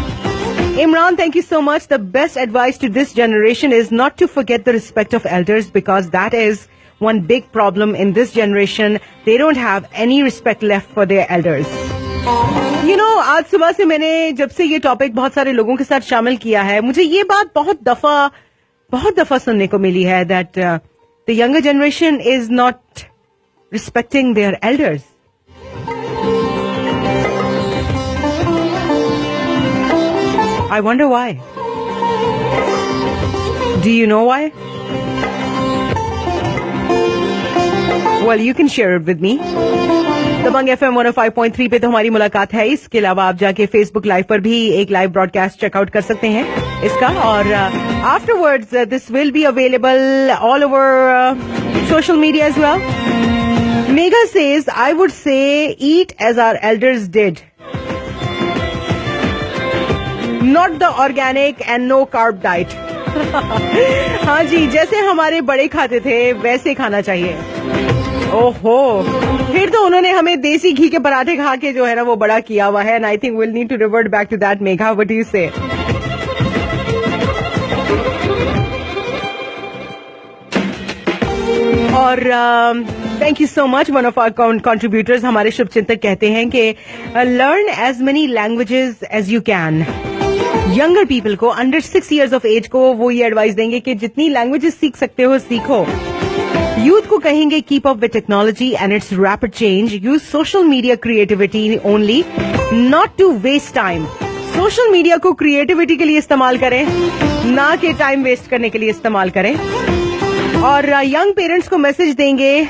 Imran, thank you so much. The best advice to this generation is not to forget the respect of elders, because that is one big problem in this generation. They don't have any respect left for their elders. You know, आज सुबह से मैंने जब से ये topic बहुत सारे लोगों के साथ शामिल किया है, मुझे ये बात बहुत दफा सुनने को मिली है that the younger generation is not respecting their elders. I wonder why. Do you know why? Well, you can share it with me. Dabangg FM 105.3 पे तो हमारी मुलाकात है. इसके अलावा आप जाके Facebook लाइव पर भी एक लाइव ब्रॉडकास्ट चेकआउट कर सकते हैं इसका. और afterwards this will be available all over social media as well. Megha says, I would say eat as our elders did. Not the organic and no carb diet. हाँ जी, जैसे हमारे बड़े खाते थे वैसे खाना चाहिए. ओहो, फिर तो उन्होंने हमें देसी घी के पराठे खा के जो है ना वो बड़ा किया हुआ है. And I think will need to revert back to that. Megha, what do you say? और thank you so much. One of our contributors, हमारे शुभचिंतक, कहते हैं कि learn as many languages as you can. Younger people को, under 6 years of age को, वो ये एडवाइस देंगे कि जितनी लैंग्वेजेस सीख सकते हो सीखो. यूथ को कहेंगे keep up with technology and its rapid change. Use social media creativity only, not to waste time. Social media को क्रिएटिविटी के लिए इस्तेमाल करें, ना कि टाइम वेस्ट करने के लिए इस्तेमाल करें. और यंग पेरेंट्स को मैसेज देंगे,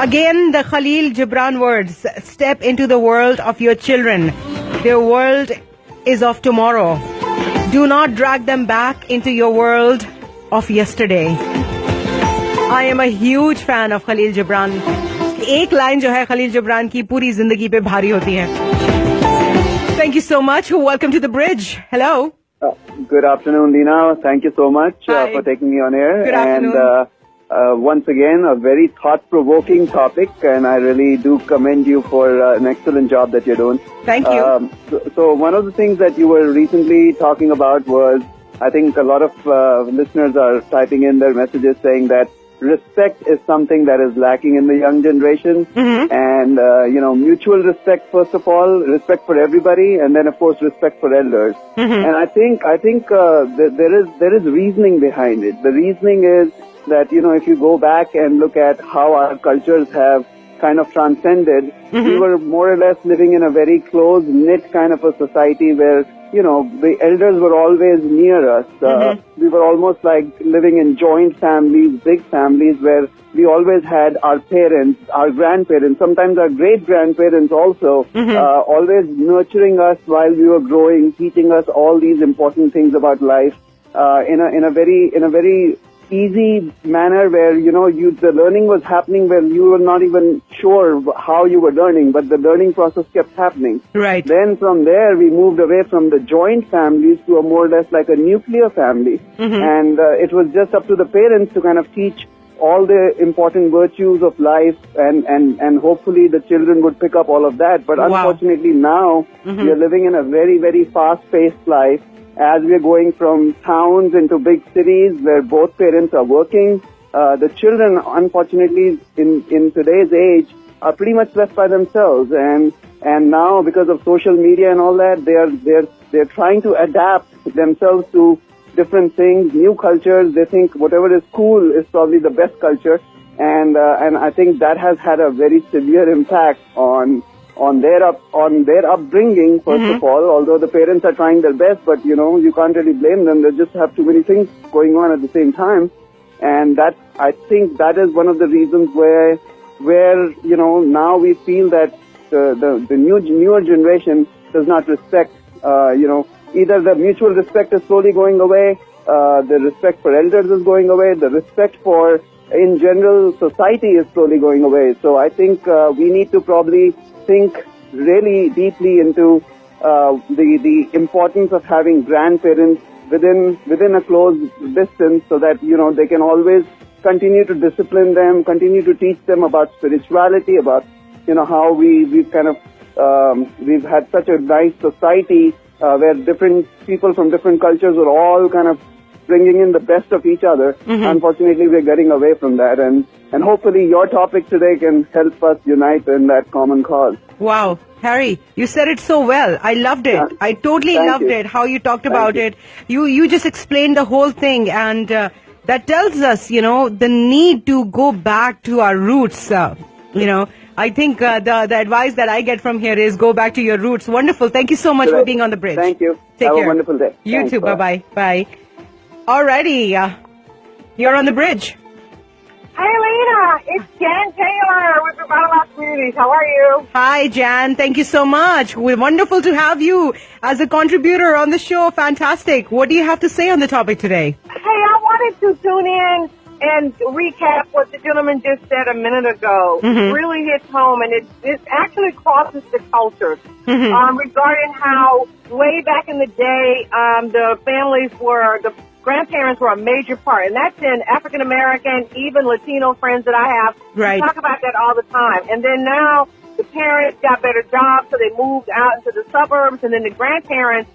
again the Khalil Gibran words, step into the world of your children. Their world is of tomorrow. Do not drag them back into your world of yesterday. I am a huge fan of Khalil Gibran. एक line जो है खलील जिब्रान की पूरी जिंदगी पे भारी होती है. Thank you so much. Welcome to the bridge. Hello. Good afternoon, Leena. Thank you so much for taking me on air. Good afternoon. And once again, a very thought-provoking topic, and I really do commend you for an excellent job that you're doing. Thank you. So one of the things that you were recently talking about was, I think a lot of listeners are typing in their messages saying that respect is something that is lacking in the young generation. Mm-hmm. And, mutual respect, first of all, respect for everybody, and then, of course, respect for elders. Mm-hmm. And I think there is reasoning behind it. The reasoning is that, if you go back and look at how our cultures have kind of transcended, Mm-hmm. we were more or less living in a very close-knit kind of a society where, the elders were always near us. Mm-hmm. We were almost like living in joint families, big families, where we always had our parents, our grandparents, sometimes our great-grandparents also, Mm-hmm. always nurturing us while we were growing, teaching us all these important things about life, in a very easy manner where, the learning was happening where you were not even sure how you were learning, but the learning process kept happening. Right. Then from there, we moved away from the joint families to a more or less like a nuclear family. Mm-hmm. And it was just up to the parents to kind of teach all the important virtues of life, and hopefully the children would pick up all of that. But Wow. unfortunately now, Mm-hmm. we are living in a very, very fast-paced life. as we're going from towns into big cities where both parents are working, the children, unfortunately, in today's age, are pretty much left by themselves. And now, because of social media and all that, they're trying to adapt themselves to different things, new cultures. They think whatever is cool is probably the best culture, and I think that has had a very severe impact on their upbringing. First of all, although the parents are trying their best, but you can't really blame them. They just have too many things going on at the same time, and I think that is one of the reasons where now we feel that the newer generation does not respect. Either the mutual respect is slowly going away, the respect for elders is going away, the respect for, in general, society is slowly going away. So I think we need to probably think really deeply into the importance of having grandparents within a close distance, so that they can always continue to discipline them, continue to teach them about spirituality, about how we've kind of we've had such a nice society where different people from different cultures are all kind of bringing in the best of each other. Unfortunately, we're getting away from that, and hopefully your topic today can help us unite in that common cause. Wow, Harry, you said it so well. I loved it. I totally loved it, how you talked about it. You just explained the whole thing, and that tells us, the need to go back to our roots, I think the advice that I get from here is go back to your roots. Wonderful. Thank you so much for being on the bridge. Thank you. Take Have care. a wonderful day. You Thanks, too. Bye-bye. Bye. Alrighty. You're on the bridge. Hi, Lena. It's Jan Taylor with the Baad Communities. How are you? Hi, Jan. Thank you so much. We're wonderful to have you as a contributor on the show. Fantastic. What do you have to say on the topic today? Hey, I wanted to tune in and recap what the gentleman just said a minute ago. It really hits home, and it actually crosses the cultures regarding how way back in the day, the grandparents were a major part, and that's in African American, even Latino friends that I have. Right. We talk about that all the time. And then now the parents got better jobs, so they moved out into the suburbs, and then the grandparents,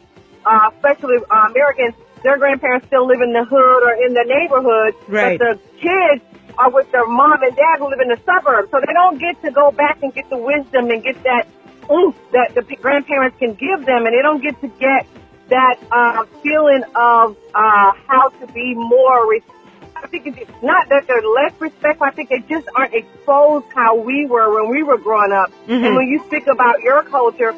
especially Americans, their grandparents still live in the hood or in the neighborhood, right. But the kids are with their mom and dad who live in the suburbs, so they don't get to go back and get the wisdom and get that oomph that the grandparents can give them, and they don't get to get that feeling of how to be more. I think it's not that they're less respectful. I think they just aren't exposed how we were when we were growing up. And when you speak about your culture,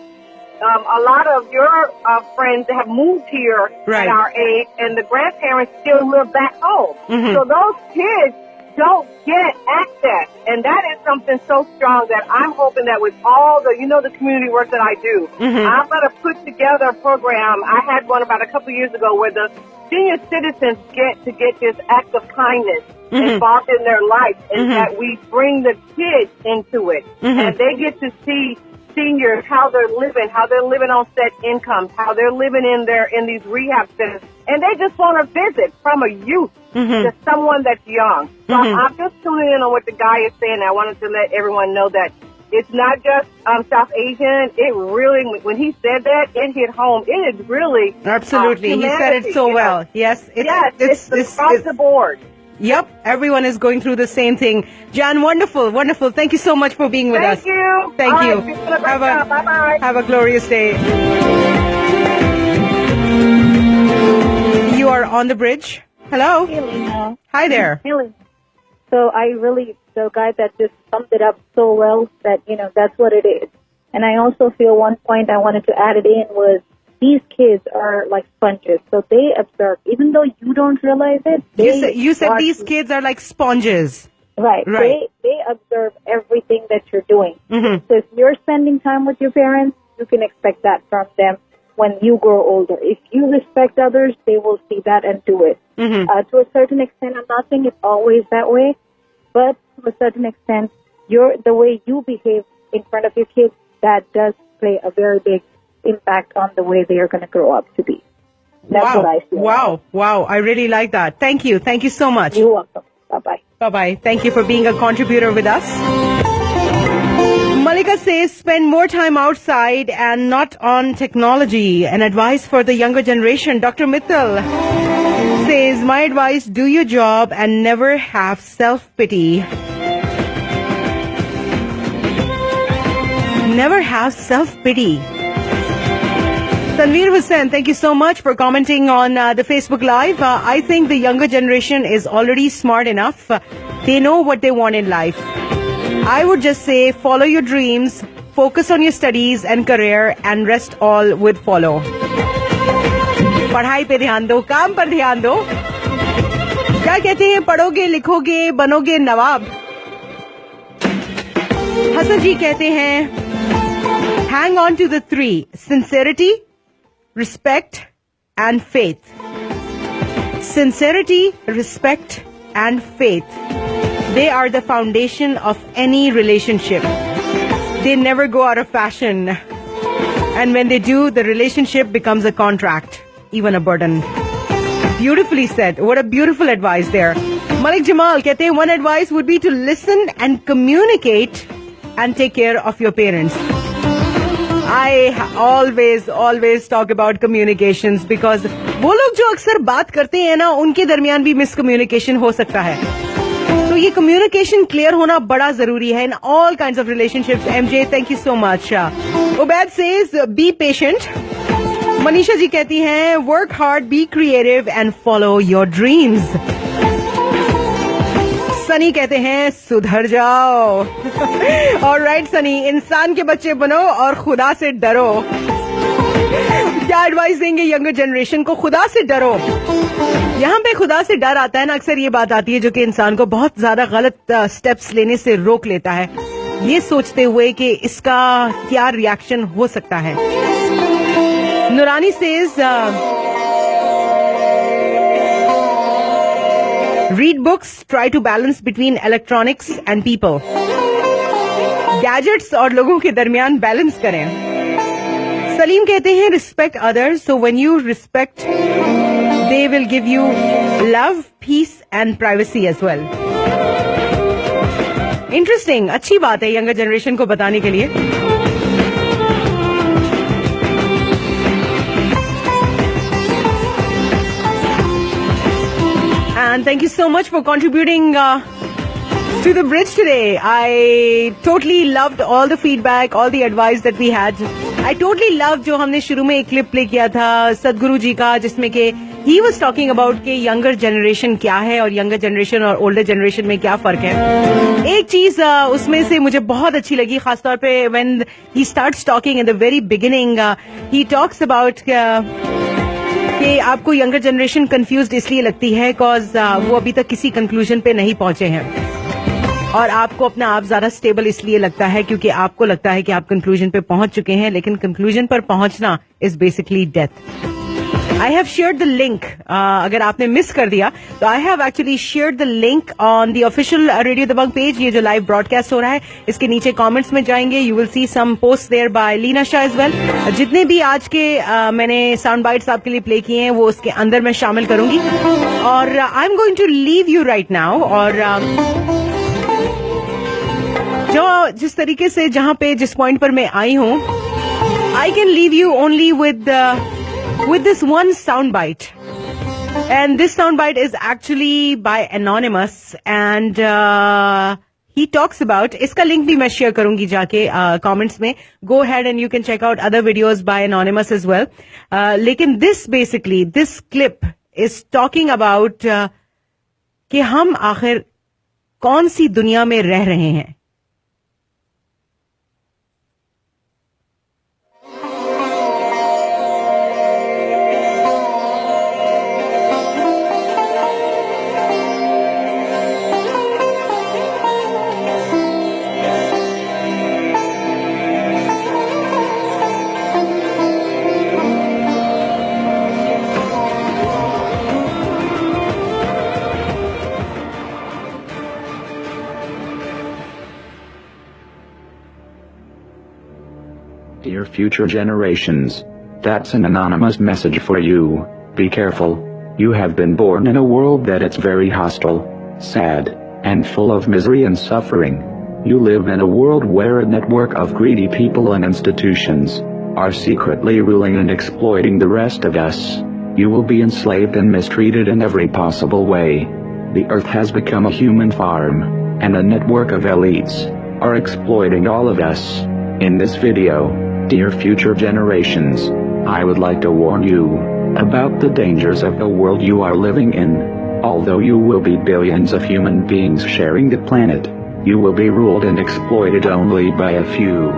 a lot of your friends have moved here right. at our age, and the grandparents still live back home. So those kids don't get access, and that is something so strong that I'm hoping that with all the, the community work that I do, I'm going to put together a program. I had one about a couple years ago where the senior citizens get this act of kindness involved in their life, and that we bring the kids into it, and they get to see seniors, how they're living on set incomes, how they're living in these rehab centers, and they just want to visit from a youth to someone that's young. So I'm just tuning in on what the guy is saying. I wanted to let everyone know that it's not just South Asian. It really, when he said that, it hit home. It is really absolutely. He said it so well. Yes, it's across the board. Yep, everyone is going through the same thing. Jan, wonderful. Thank you so much for being with us. Thank you. Thank you. Bye-bye. Have a glorious day. You are on the bridge. Hello. Hey, Lena. Hi there. Hey, Lena. So the guy that just summed it up so well that, that's what it is. And I also feel one point I wanted to add it in was these kids are like sponges. So they absorb, even though you don't realize it. You said these kids are like sponges. Right. They observe everything that you're doing. So if you're spending time with your parents, you can expect that from them when you grow older. If you respect others, they will see that and do it. To a certain extent, I'm not saying it's always that way, but to a certain extent, the way you behave in front of your kids, that does play a very big impact on the way they are going to grow up to be. That's what I feel. Wow. I really like that. Thank you so much. You're welcome. Bye-bye. Bye-bye. Thank you for being a contributor with us. Malika says, spend more time outside and not on technology. An advice for the younger generation. Dr. Mittal says, my advice, do your job and never have self-pity. Never have self-pity. Tanveer Hussain, thank you so much for commenting on the Facebook Live. I think the younger generation is already smart enough. They know what they want in life. I would just say, follow your dreams, focus on your studies and career, and rest all with follow. पढ़ाई पे ध्यान दो, काम पर ध्यान दो. क्या कहते हैं, पढ़ोगे, लिखोगे, बनोगे नवाब. हसन जी कहते हैं, hang on to the three: sincerity, respect, and faith. Sincerity, respect, and faith. They are the foundation of any relationship. They never go out of fashion. And when they do, the relationship becomes a contract, even a burden. Beautifully said. What a beautiful advice there. Malik Jamal कहते हैं, one advice would be to listen and communicate and take care of your parents. I always talk about communications because वो लोग जो अक्सर बात करते हैं ना, उनके दरमियान भी मिसकम्युनिकेशन हो सकता है. तो ये कम्युनिकेशन क्लियर होना बड़ा जरूरी है in all kinds of relationships. MJ, thank you so much. Ubaid says, be patient. Manisha ji कहती हैं, work hard, be creative and follow your dreams. Sunny कहते हैं, सुधर जाओ. Alright सनी, इंसान के बच्चे बनो और खुदा से डरो. क्या एडवाइस देंगे यंगर जनरेशन को? खुदा से डरो. यहाँ पे खुदा से डर आता है ना, अक्सर ये बात आती है जो कि इंसान को बहुत ज्यादा गलत स्टेप्स लेने से रोक लेता है, ये सोचते हुए कि इसका क्या रिएक्शन हो सकता है. नूरानी says, read books, try to balance between electronics and people. Gadgets और लोगों के दरमियान बैलेंस करें. सलीम कहते हैं, respect others, so when you respect, they will give you love, peace and privacy as well. Interesting, अच्छी बात है यंगर जनरेशन को बताने के लिए. And thank you so much for contributing to the bridge today. I totally loved all the feedback, all the advice that we had. I totally loved जो हमने शुरू में एक क्लिप प्ले किया था सदगुरु जी का, जिसमें के he was talking about कि younger generation क्या है और younger generation और older generation में क्या फर्क है. एक चीज उसमें से मुझे बहुत अच्छी लगी, खासतौर पे when he starts talking in the very beginning, he talks about कि आपको यंगर जनरेशन कंफ्यूज्ड इसलिए लगती है बिकॉज वो अभी तक किसी कंक्लूजन पे नहीं पहुंचे हैं, और आपको अपना आप ज्यादा स्टेबल इसलिए लगता है क्योंकि आपको लगता है कि आप कंक्लूजन पे पहुंच चुके हैं, लेकिन कंक्लूजन पर पहुंचना is basically death. I have shared the link, अगर आपने मिस कर दिया तो I have actually shared the link on the official radio Dabang page. ये जो लाइव ब्रॉडकास्ट हो रहा है इसके नीचे कमेंट्स में जाएंगे, you will see some post there by Leena Shah as well. जितने भी आज के मैंने साउंड बाइट्स आपके लिए प्ले किए हैं वो उसके अंदर मैं शामिल करूंगी. और I am going to leave you right now. और जो जिस तरीके से जहां पे जिस पॉइंट पर मैं आई हूं, I can leave you only with this one sound bite, and this sound bite is actually by Anonymous, and he talks about, iska link bhi main share karungi jaake comments mein. Go ahead and you can check out other videos by Anonymous as well. Lekin this clip is talking about कि हम आखिर कौन सी दुनिया में रह रहे हैं. Dear future generations, that's an anonymous message for you. Be careful. You have been born in a world that it's very hostile, sad, and full of misery and suffering. You live in a world where a network of greedy people and institutions are secretly ruling and exploiting the rest of us. You will be enslaved and mistreated in every possible way. The earth has become a human farm, and a network of elites are exploiting all of us. In this video, dear future generations, I would like to warn you about the dangers of the world you are living in. Although you will be billions of human beings sharing the planet, you will be ruled and exploited only by a few.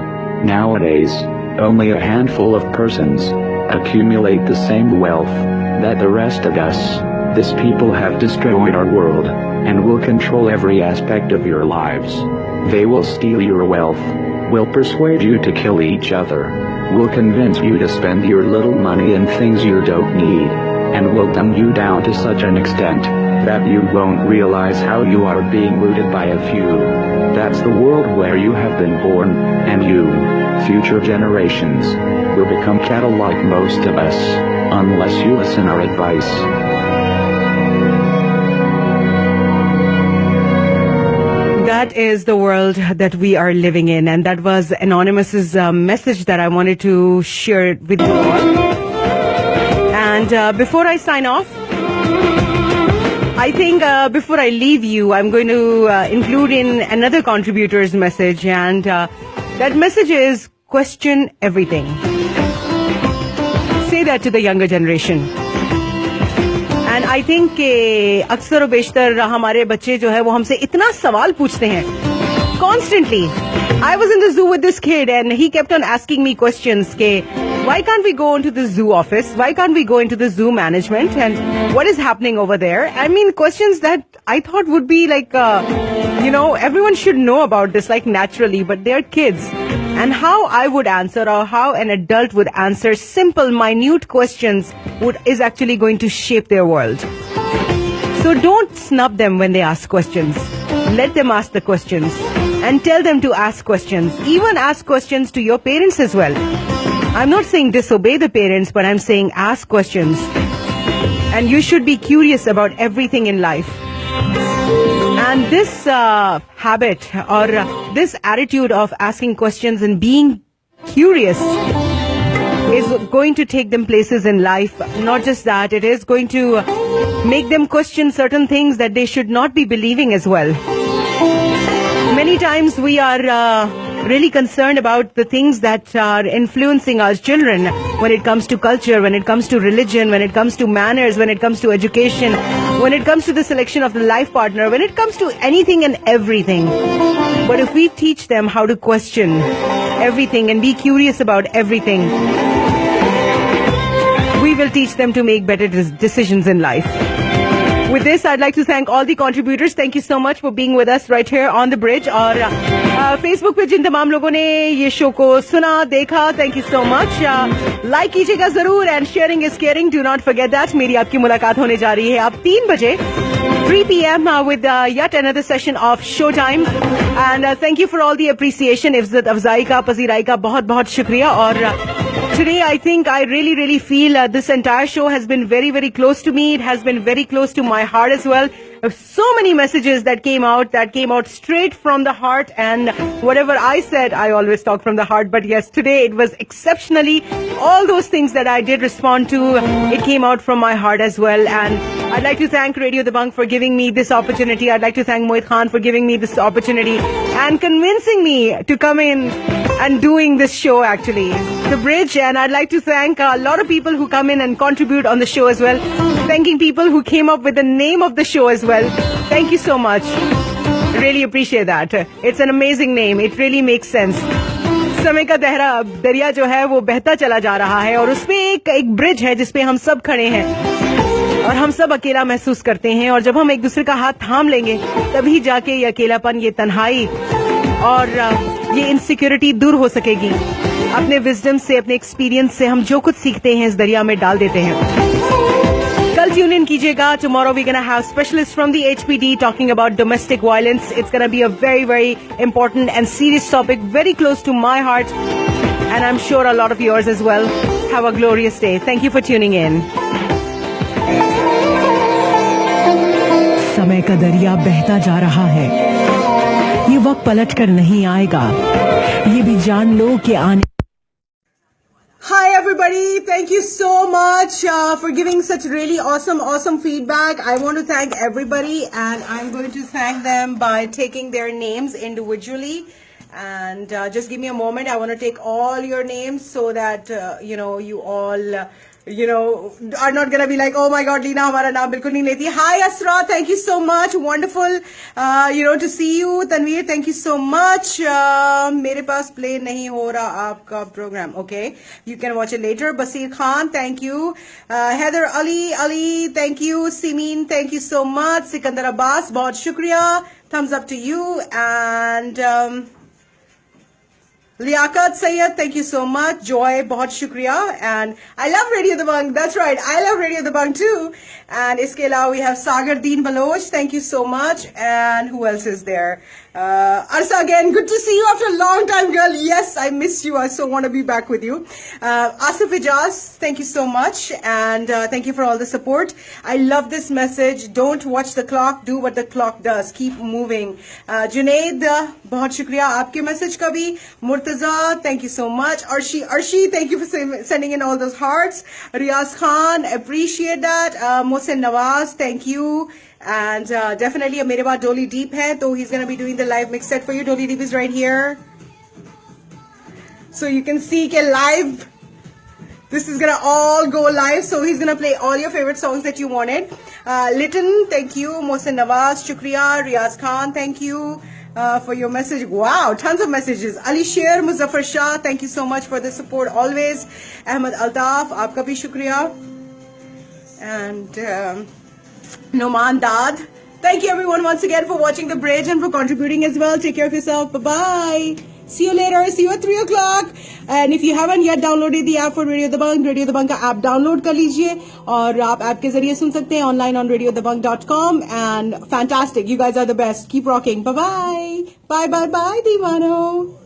Nowadays, only a handful of persons accumulate the same wealth that the rest of us. These people have destroyed our world and will control every aspect of your lives. They will steal your wealth, will persuade you to kill each other, will convince you to spend your little money in things you don't need, and will dumb you down to such an extent that you won't realize how you are being rooted by a few. That's the world where you have been born, and you, future generations, will become cattle like most of us, unless you listen our advice. That is the world that we are living in, and that was Anonymous's message that I wanted to share with you all. And before I sign off, I think before I leave you, I'm going to include in another contributor's message, and that message is question everything. Say that to the younger generation. And I think कि अक्सर और बेशतर हमारे बच्चे जो है वो हमसे इतना सवाल पूछते हैं constantly. I was in the zoo with this kid and he kept on asking me questions ke why can't we go into the zoo office? Why can't we go into the zoo management? And what is happening over there? I mean, questions that I thought would be like, everyone should know about this like naturally, but they're kids. And how I would answer or how an adult would answer simple, minute questions is actually going to shape their world. So don't snub them when they ask questions. Let them ask the questions and tell them to ask questions. Even ask questions to your parents as well. I'm not saying disobey the parents, but I'm saying ask questions. And you should be curious about everything in life. And this habit or this attitude of asking questions and being curious is going to take them places in life. Not just that, it is going to make them question certain things that they should not be believing as well. Many times we are really concerned about the things that are influencing our children when it comes to culture, when it comes to religion, when it comes to manners, when it comes to education, when it comes to the selection of the life partner, when it comes to anything and everything. But if we teach them how to question everything and be curious about everything, we will teach them to make better decisions in life. With this, I'd like to thank all the contributors. Thank you so much for being with us right here on the bridge. और Facebook पे जिन तमाम लोगों ने ये show को सुना, देखा, thank you so much. Like कीजिएगा जरूर and sharing is caring. Do not forget that. मेरी आपकी मुलाकात होने जा रही है अब 3 बजे, 3 p.m. With yet another session of Showtime. And thank you for all the appreciation. इफ्जत अफजाई का, पजीराई का बहुत बहुत शुक्रिया. और today, I think I really feel this entire show has been very close to me. It has been very close to my heart as well. So many messages that came out straight from the heart, and whatever I said, I always talk from the heart. But yes, today it was exceptionally, all those things that I did respond to, it came out from my heart as well. And I'd like to thank Radio Dabang for giving me this opportunity. I'd like to thank Mohit Khan for giving me this opportunity and convincing me to come in and doing this show, actually, The Bridge. And I'd like to thank a lot of people who come in and contribute on the show as well. Thanking people who came up with the name of the show as well. Thank you so much. Really appreciate that. It's an amazing name. It really makes sense. समय का दरिया जो है वो बहता चला जा रहा है और उसमें एक ब्रिज है जिसपे हम सब खड़े हैं और हम सब अकेला महसूस करते हैं, और जब हम एक दूसरे का हाथ थाम लेंगे तभी जाके ये अकेलापन, ये तन्हाई और ये इनसिक्योरिटी दूर हो सकेगी. अपने विजडम से, अपने एक्सपीरियंस से हम जो कुछ सीखते हैं इस दरिया में डाल देते हैं. कल ट्यून इन कीजिएगा. Tomorrow we're gonna have specialists from the HPD talking about domestic violence. It's gonna be a very important and serious topic, very close to my heart, and I'm sure a lot of yours as well. Have a glorious day. Thank you for tuning in. समय का दरिया बहता जा रहा है. ये वक्त पलट कर नहीं आएगा, ये भी जान लो कि आने. Hi everybody, thank you so much for giving such really awesome feedback. I want to thank everybody, and I'm going to thank them by taking their names individually. And just give me a moment. I want to take all your names so that you all are not gonna be like, oh my god, Leena हमारा नाम बिल्कुल नहीं लेती. Hi Asra, thank you so much, wonderful to see you. Tanveer, thank you so much. मेरे पास play नहीं हो रहा आपका program. Okay, you can watch it later. Basir Khan, thank you. Heather Ali, thank you. Simin, thank you so much. Sikandar Abbas, बहुत शुक्रिया. Thumbs up to you. And Liaquat Sayyed, thank you so much. Joy, बहुत शुक्रिया. And I love Radio Dabang. That's right, I love Radio Dabang too. And इसके अलावा we have Sagar Deen Baloch, thank you so much. And who else is there? Arsa again, good to see you after a long time, girl. Yes, I missed you. I so want to be back with you. Asif Ijaz, thank you so much. And thank you for all the support. I love this message. Don't watch the clock, do what the clock does. Keep moving. Junaid, बहुत शुक्रिया आपके message का भी. Murtaza, thank you so much. Arshi, thank you for sending in all those hearts. Riaz Khan, appreciate that. Mohsen Nawaz, thank you. And definitely अब मेरे पास Dolly Deep है, तो he's gonna be doing the live mix set for you. Dolly Deep is right here, so you can see के live. This is gonna all go live, so he's gonna play all your favorite songs that you wanted. Litton, thank you. Mohsen Nawaz, shukriya. Riaz Khan, thank you for your message. Wow, tons of messages. Ali Sher, Muzaffar Shah, thank you so much for the support always. Ahmed Altaf, आपका भी शुक्रिया. And Noman Dad, thank you everyone once again for watching the bridge and for contributing as well. Take care of yourself. Bye-bye. See you later. See you at 3 o'clock. And if you haven't yet downloaded the app for Radio Dabang का app download कर लीजिए और आप app के जरिए सुन सकते हैं online on radiodabang.com. And fantastic. You guys are the best. Keep rocking. Bye-bye. Bye-bye-bye, Divano.